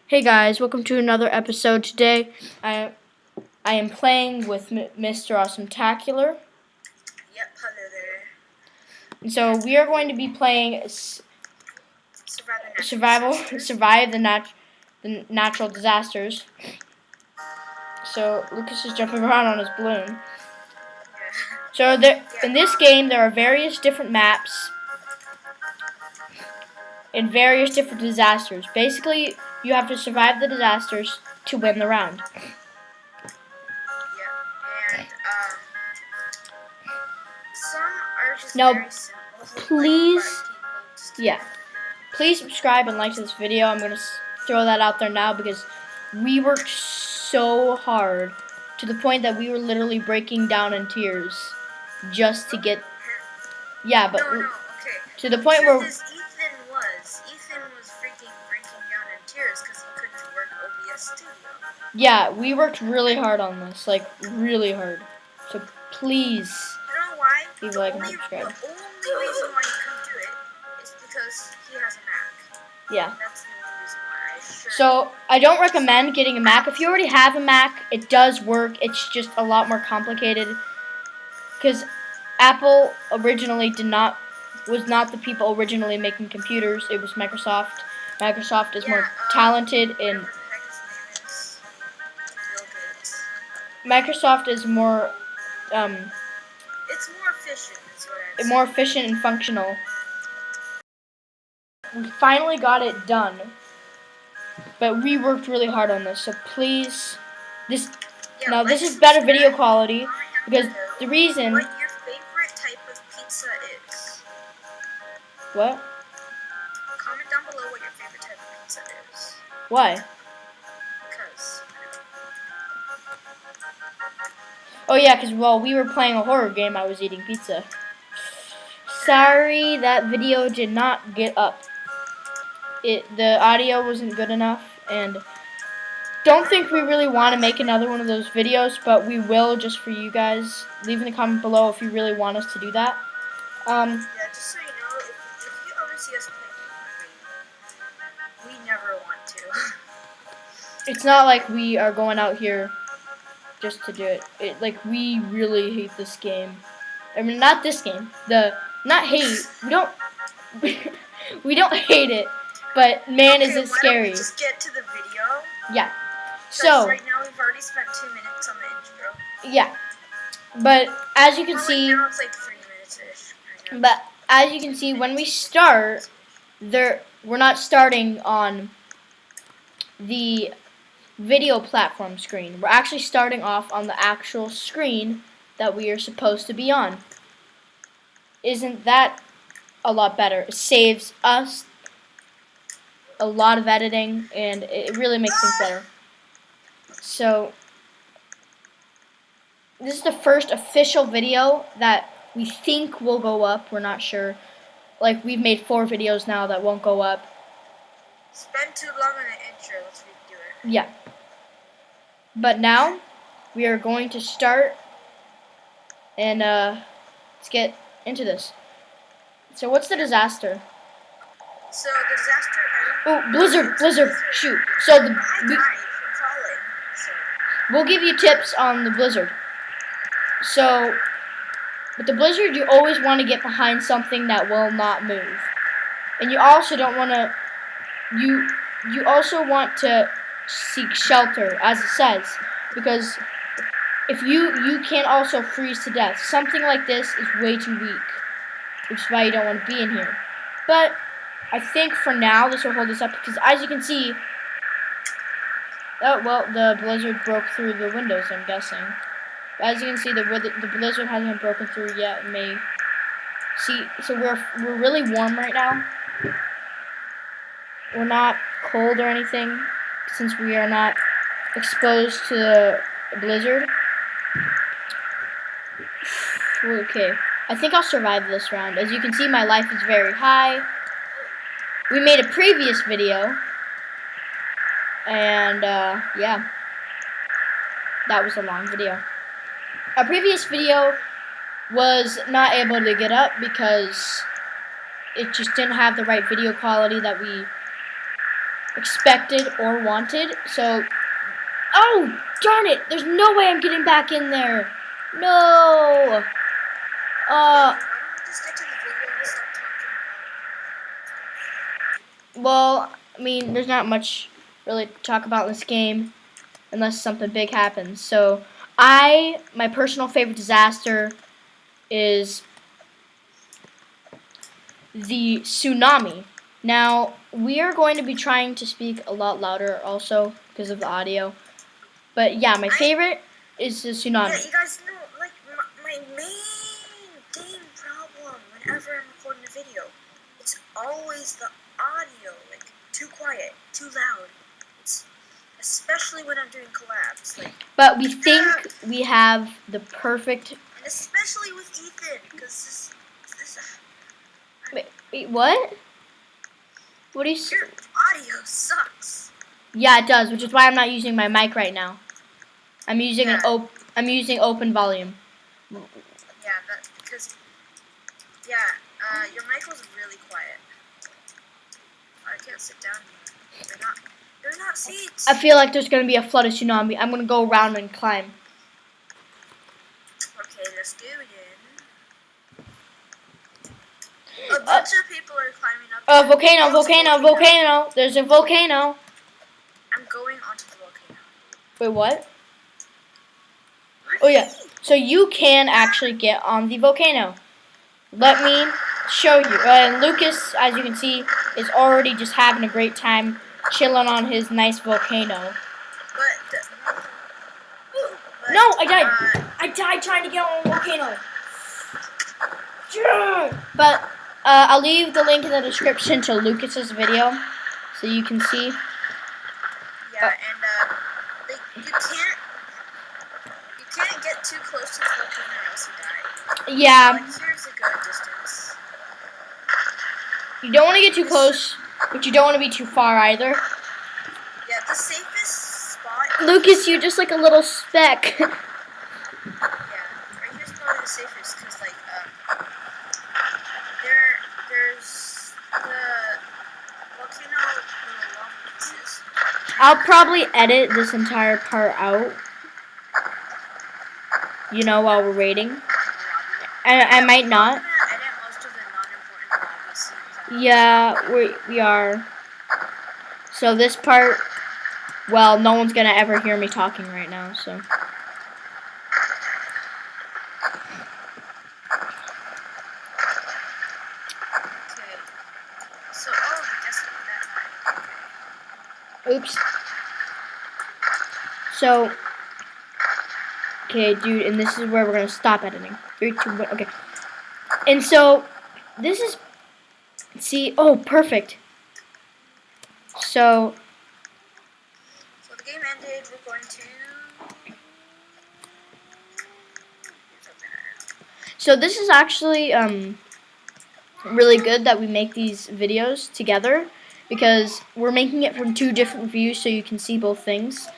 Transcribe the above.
Hey guys, welcome to another episode. Today, I am playing with Mr. Awesome-tacular. Yep, hello there. And so we are going to be playing survive the natural disasters. So Lucas is jumping around on his balloon. Yeah. So in this game, there are various different maps and various different disasters. Basically, you have to survive the disasters to win the round. And some are just Now, very simple. please, please subscribe and like this video. I'm going to throw that out there now because we worked so hard to the point that we were literally breaking down in tears just to get. Yeah, but okay. to the point where Ethan was freaking breaking down in tears because he couldn't work OBS Studio. Yeah, we worked really hard on this, like really hard. So please, you know why? leave a like and subscribe. The only reason why he couldn't do it is because he has a Mac. Yeah. That's the only reason why. So I don't recommend getting a Mac. If you already have a Mac, it does work. It's just a lot more complicated because Apple originally was not the people originally making computers. It was Microsoft. Microsoft is more talented in. Microsoft is more. It's more efficient. Is what I'm saying. More efficient and functional. We finally got it done, but we worked really hard on this. So please, this is better video quality because the reason. What your favorite type of pizza is? What? Comment down below what your favorite type of pizza is. Why? Because. Oh yeah, because while we were playing a horror game, I was eating pizza. Sorry, that video did not get up. The audio wasn't good enough, and don't think we really want to make another one of those videos, but we will just for you guys. Leave in the comment below if you really want us to do that. Yeah, just so you know, if you ever see us play, we never want to. It's not like we are going out here just to do it. Like, we really hate this game. I mean, not this game. Not hate. We don't hate it. But man, is it scary. Why don't we just get to the video? Yeah. So right now we've already spent 2 minutes on the intro. Yeah. But as you can see, now it's like 3 minutes-ish. But as you can see, when we start, we're not starting on the video platform screen. We're actually starting off on the actual screen that we are supposed to be on. Isn't that a lot better? It saves us a lot of editing, and it really makes things better. So this is the first official video that we think will go up. We're not sure. Like, we've made 4 videos now that won't go up. Spend too long on the intro. Let's redo it. Yeah. But now we are going to start, and let's get into this. So what's the disaster? So the disaster. Oh, blizzard! Shoot! So we'll give you tips on the blizzard. So with the blizzard, you always want to get behind something that will not move, and you also don't want to. You also want to seek shelter, as it says, because if you can also freeze to death. Something like this is way too weak, which is why you don't want to be in here. But I think for now this will hold us up because, as you can see, oh well, the blizzard broke through the windows. I'm guessing. As you can see, the blizzard hasn't been broken through yet. It may see. So we're really warm right now. We're not cold or anything since we are not exposed to the blizzard. Okay, I think I'll survive this round. As you can see, my life is very high. We made a previous video, and yeah, that was a long video. Our previous video was not able to get up because it just didn't have the right video quality that we expected or wanted. So, oh, darn it. There's no way I'm getting back in there. No. Why don't we just get to the video and stop talking Well, I mean, there's not much really to talk about in this game unless something big happens. So, my personal favorite disaster is the tsunami. Now, we are going to be trying to speak a lot louder also because of the audio. But yeah, my favorite is the tsunami. Yeah, you guys know, like, my main game problem whenever I'm recording a video, it's always the audio, like, too quiet, too loud. It's, especially when I'm doing collabs, like. But we think we have the perfect. And especially with Ethan, because this. Wait, what? What do you? Your audio sucks. Yeah, it does, which is why I'm not using my mic right now. I'm using Yeah. I'm using open volume. Yeah, because your mic was really quiet. I can't sit down here. They're not seats. I feel like there's gonna be a flood of tsunami. I'm gonna go around and climb. Okay, let's do it. A bunch of people are climbing up. Volcano. There's a volcano. I'm going onto the volcano. Wait, what? Oh yeah. So you can actually get on the volcano. Let me show you. And Lucas, as you can see, is already just having a great time chilling on his nice volcano. No, I died. I died trying to get on a volcano. But I'll leave the link in the description to Lucas's video, so you can see. Yeah, and you can't get too close to the volcano or else you die. Yeah. Like, here's a good distance. You don't want to get too close, but you don't want to be too far either. Yeah, the safest spot. Lucas, you're just like a little speck. Yeah, right here's probably the safest because, like, there's the volcano little lava pieces. I'll probably edit this entire part out. You know, while we're waiting. I might not. I'm gonna edit most of the non-important lava scenes. Yeah, we are. So this part, well, no one's gonna ever hear me talking right now, so. Okay. So, guess that. Oops. So, okay, dude, and this is where we're gonna stop editing. 3, 2, 1, okay. And so, this is, see, oh, perfect. So the game ended. We're going to. So this is actually really good that we make these videos together because we're making it from 2 different views so you can see both things.